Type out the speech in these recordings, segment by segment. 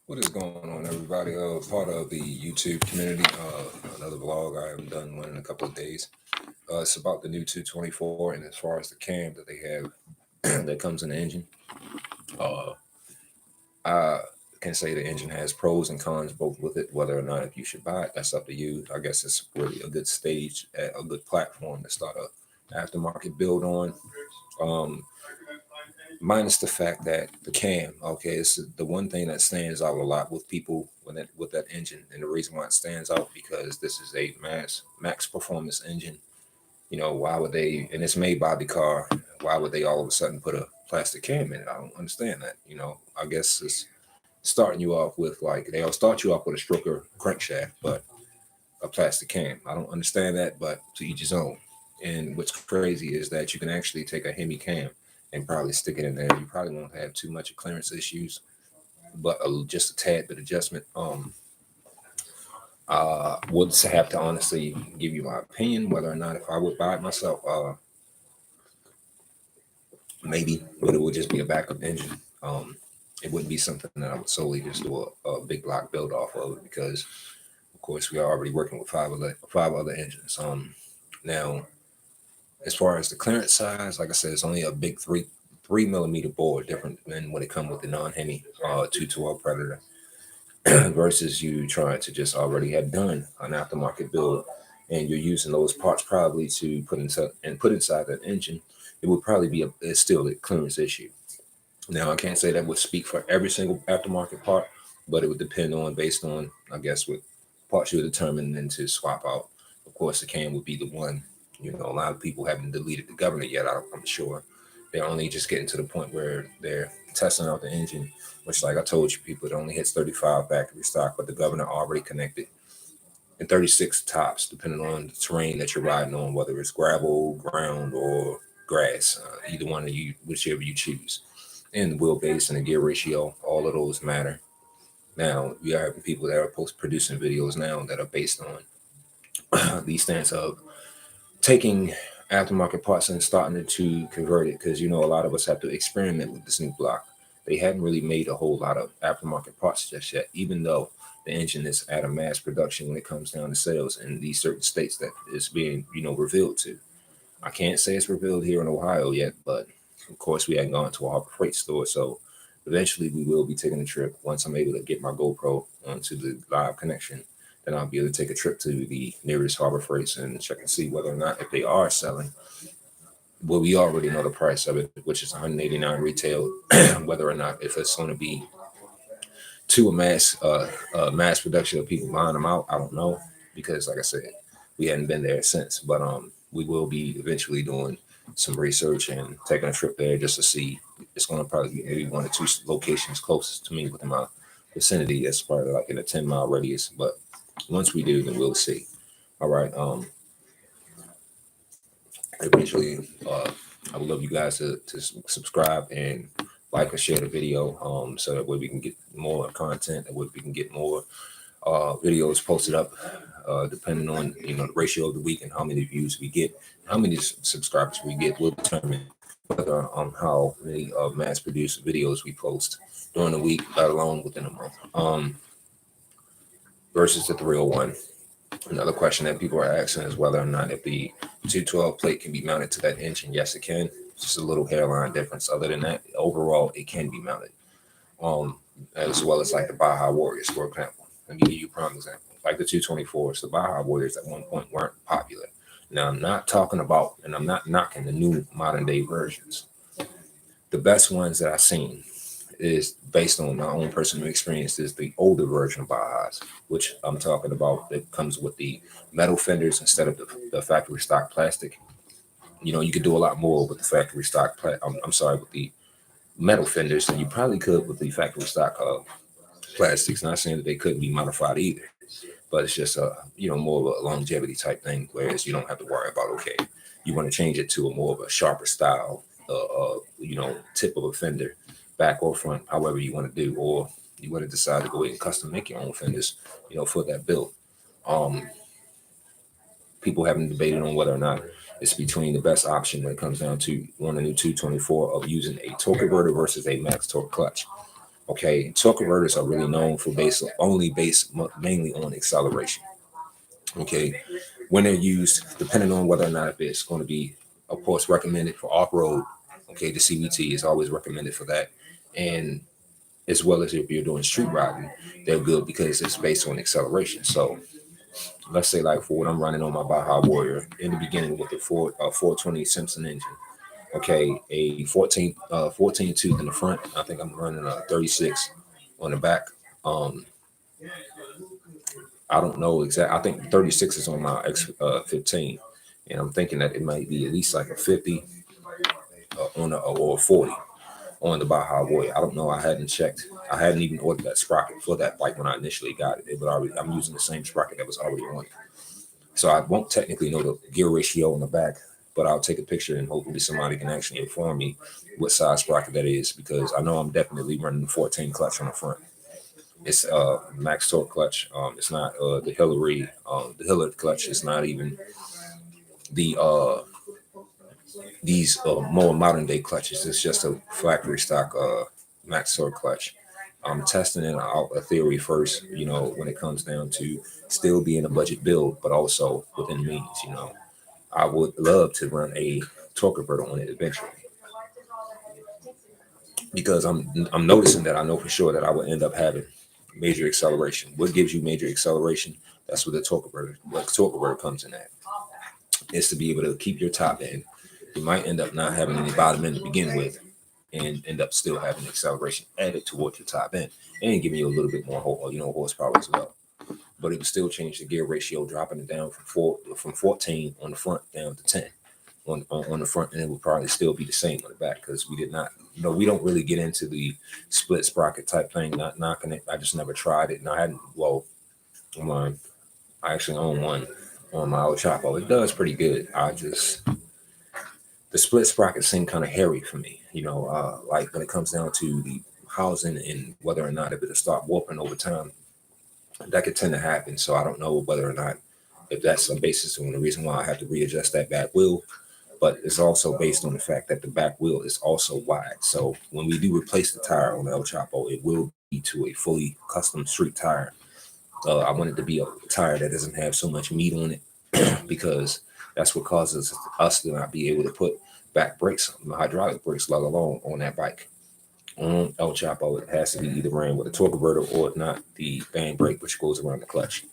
What is going on, everybody? Part of the YouTube community. Another vlog. I haven't done one in a couple of days. It's about the new 224, and as far as the cam that they have that comes in the engine. Uh, I can say the engine has pros and cons both with it. Whether or not if you should buy it, that's up to you. I guess it's really a good stage, a good platform to start a aftermarket build on. Um, Minus the fact that the cam, okay, it's the one thing that stands out a lot with people when it with that engine, and the reason why it stands out because this is a max performance engine. Why would they? And it's made by the car. Why would they all of a sudden put a plastic cam in it? I don't understand that. I guess it's starting you off with like they'll start you off with a stroker crankshaft, but a plastic cam. I don't understand that, but to each his own. And what's crazy is that you can actually take a Hemi cam and probably stick it in there. You probably won't have too much clearance issues, but just a tad bit adjustment. Would have to honestly give you my opinion whether or not if I would buy it myself. Maybe, but it would just be a backup engine. It wouldn't be something that I would solely just do a big block build off of because, of course, we are already working with five other engines. Now, as far as the clearance size, like I said, it's only a big 3 millimeter board, different than when it comes with the non-Hemi 212 Predator versus you trying to just already have done an aftermarket build and you're using those parts probably to put inside that engine. It would probably be it's still a clearance issue. Now I can't say that would speak for every single aftermarket part, but it would depend on based on I guess what parts you're determining to swap out. Of course, the cam would be the one. A lot of people haven't deleted the governor yet. I'm sure they're only just getting to the point where they're testing out the engine, which, like I told you, people, it only hits 35 factory stock, but the governor already connected, and 36 tops, depending on the terrain that you're riding on, whether it's gravel, ground, or grass, either one of you, whichever you choose. And the wheelbase and the gear ratio, all of those matter. Now, you are having people that are producing videos now that are based on these stance of taking aftermarket parts and starting to convert it because a lot of us have to experiment with this new block. They hadn't really made a whole lot of aftermarket parts just yet, even though the engine is at a mass production when it comes down to sales in these certain states that is being revealed to. I can't say it's revealed here in Ohio yet, but of course we hadn't gone to a Harbor Freight store, so eventually we will be taking a trip once I'm able to get my GoPro onto the live connection. Then I'll be able to take a trip to the nearest Harbor Freights and check and see whether or not if they are selling. Well, we already know the price of it, which is 189 retail. Whether or not if it's going to be to a mass production of people buying them out, I don't know because, like I said, we hadn't been there since. But we will be eventually doing some research and taking a trip there just to see. It's going to probably be maybe one or two locations closest to me within my vicinity. That's probably like in a 10-mile radius. But once we do, then we'll see. All right. Eventually, I would love you guys to subscribe and like or share the video, so that way we can get more content, that way we can get more videos posted up, depending on the ratio of the week and how many views we get, how many subscribers we get will determine whether how many mass produced videos we post during the week, let alone within a month. Versus the 301. Another question that people are asking is whether or not if the 212 plate can be mounted to that engine. Yes, it can. Just a little hairline difference. Other than that, overall, it can be mounted. As well as like the Baja Warriors, for example. Let me give you a prime example. Like the 224s, the Baja Warriors at one point weren't popular. Now, I'm not talking about, and I'm not knocking the new modern day versions. The best ones that I've seen is based on my own personal experience is the older version of Bajas, which I'm talking about that comes with the metal fenders instead of the factory stock plastic. You could do a lot more with the factory stock. I'm sorry, with the metal fenders than you probably could with the factory stock plastics. Not saying that they couldn't be modified either, but it's just a more of a longevity type thing. Whereas you don't have to worry about you want to change it to a more of a sharper style, tip of a fender, back or front, however you want to do, or you want to decide to go ahead and custom make your own fenders, for that build. Um, People haven't debated on whether or not it's between the best option when it comes down to one a new 224 of using a torque converter versus a max torque clutch. Okay, torque converters are really known for based mainly on acceleration. Okay, when they're used, depending on whether or not if it's going to be, of course, recommended for off road. Okay, the CVT is always recommended for that, and as well as if you're doing street riding, they're good because it's based on acceleration. So let's say like for what I'm running on my Baja Warrior in the beginning with the 420 Simpson engine. Okay, a 14 tooth in the front. I think I'm running a 36 on the back. Um, I don't know exactly. I think 36 is on my X 15, and I'm thinking that it might be at least like a 50 on a or a 40 on the Baja Warrior. I don't know. I hadn't checked. I hadn't even ordered that sprocket for that bike when I initially got it. It was already. I'm using the same sprocket that was already on it. So I won't technically know the gear ratio on the back, but I'll take a picture and hopefully somebody can actually inform me what size sprocket that is, because I know I'm definitely running the 14 clutch on the front. It's max torque clutch. It's not the Hillary, the Hillard clutch. It's not even the these more modern day clutches. It's just a factory stock max torque clutch. I'm testing it out a theory first, you know, when it comes down to still being a budget build, but also within means, you know. I would love to run a torque converter on it eventually, because I'm noticing that I know for sure that I would end up having major acceleration. What gives you major acceleration? That's where the torque converter, what torque converter comes in at. Is to be able to keep your top end. You might end up not having any bottom end to begin with, and end up still having acceleration added towards your top end, and giving you a little bit more, horsepower as well. But it would still change the gear ratio, dropping it down from 14 on the front down to 10 on the front, and it would probably still be the same on the back, because we did not, we don't really get into the split sprocket type thing. Not knocking it, I just never tried it, and I hadn't. Well, I actually own one on my old Chapo. It does pretty good. The split sprockets seem kind of hairy for me. Like when it comes down to the housing and whether or not if it'll start warping over time, that could tend to happen. So I don't know whether or not if that's some basis on the reason why I have to readjust that back wheel. But it's also based on the fact that the back wheel is also wide. So when we do replace the tire on the El Chapo, it will be to a fully custom street tire. I want it to be a tire that doesn't have so much meat on it, because that's what causes us to not be able to put back brakes, hydraulic brakes, let alone on that bike. On El Chapo, it has to be either ran with a torque converter, or if not, the band brake, which goes around the clutch.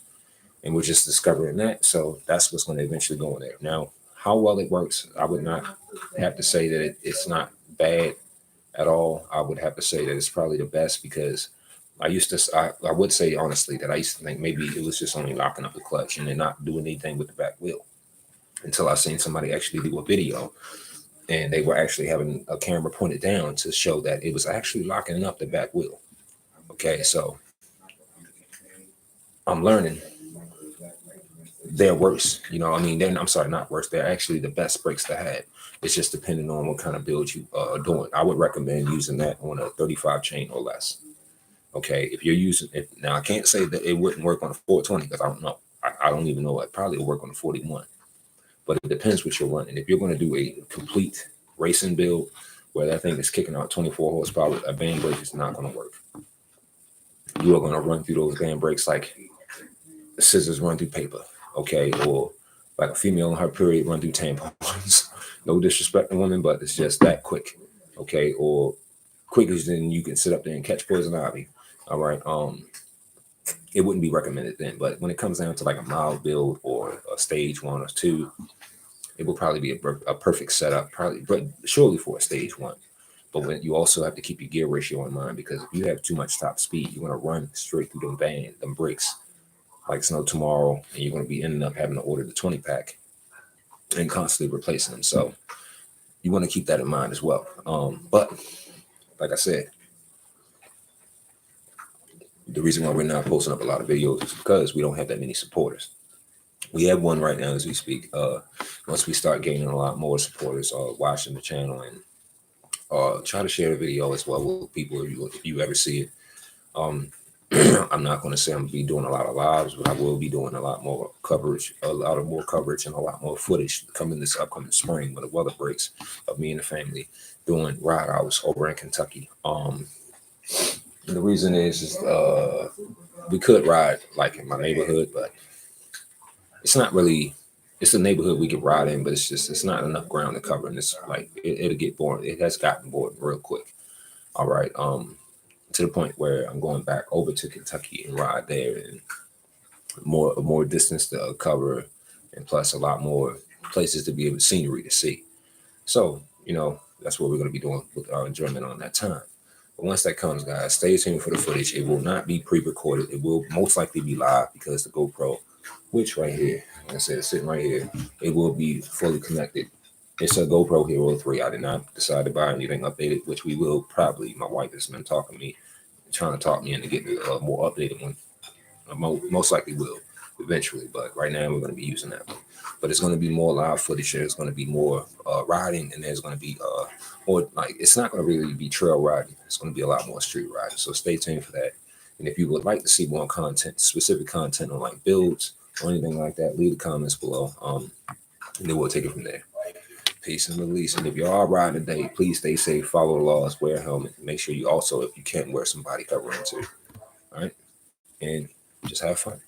And we're just discovering that. So that's what's going to eventually go in there. Now, how well it works, I would not have to say that it's not bad at all. I would have to say that it's probably the best, because I would say honestly that I used to think maybe it was just only locking up the clutch and then not doing anything with the back wheel, until I seen somebody actually do a video, and they were actually having a camera pointed down to show that it was actually locking up the back wheel. Okay, so I'm learning they're worse. I'm sorry, not worse. They're actually the best brakes to have. It's just depending on what kind of build you are doing. I would recommend using that on a 35 chain or less. Okay, if you're using it now, I can't say that it wouldn't work on a 420, because I don't know. I don't even know. It probably will work on a 41, but it depends what you're running. If you're going to do a complete racing build where that thing is kicking out 24 horsepower, a band brake is not going to work. You are going to run through those band brakes like scissors run through paper. Okay, or like a female in her period run through tampons. No disrespect to women, but it's just that quick. Okay, or quicker than you can sit up there and catch poison ivy. All right. It wouldn't be recommended then. But when it comes down to like a mild build or a stage 1 or 2, it will probably be a perfect setup, probably, but surely for a stage 1. But when you also have to keep your gear ratio in mind, because if you have too much top speed, you're going to run straight through them brakes like it's no tomorrow, and you're going to be ending up having to order the 20 pack and constantly replacing them. So you want to keep that in mind as well. But like I said, the reason why we're not posting up a lot of videos is because we don't have that many supporters. We have one right now as we speak. Once we start gaining a lot more supporters watching the channel, and try to share the video as well with people if you ever see it. I'm not going to say I'm going to be doing a lot of lives, but I will be doing a lot more coverage, and a lot more footage coming this upcoming spring when the weather breaks, of me and the family doing ride outs over in Kentucky. And the reason is we could ride like in my neighborhood, but it's not really. It's a neighborhood we could ride in, but it's not enough ground to cover, and it's like it'll get boring. It has gotten boring real quick. All right, to the point where I'm going back over to Kentucky and ride there, and more distance to cover, and plus a lot more places to be able scenery to see. So that's what we're going to be doing with our enjoyment on that time. But once that comes, guys, stay tuned for the footage. It will not be pre-recorded. It will most likely be live because the GoPro, which right here, like I said, it's sitting right here, it will be fully connected. It's a GoPro Hero 3. I did not decide to buy anything updated, which we will probably. My wife has been talking to me, trying to talk me into getting a more updated one. Most likely will eventually, but right now we're going to be using that one. But it's going to be more live footage. There's going to be more riding, and there's going to be more like it's not going to really be trail riding. It's going to be a lot more street riding. So stay tuned for that. And if you would like to see more content, specific content on like builds or anything like that, leave the comments below. And then we'll take it from there. Peace and release. And if you are riding today, please stay safe, follow the laws, wear a helmet. Make sure you also, if you can, wear some body covering too. All right. And just have fun.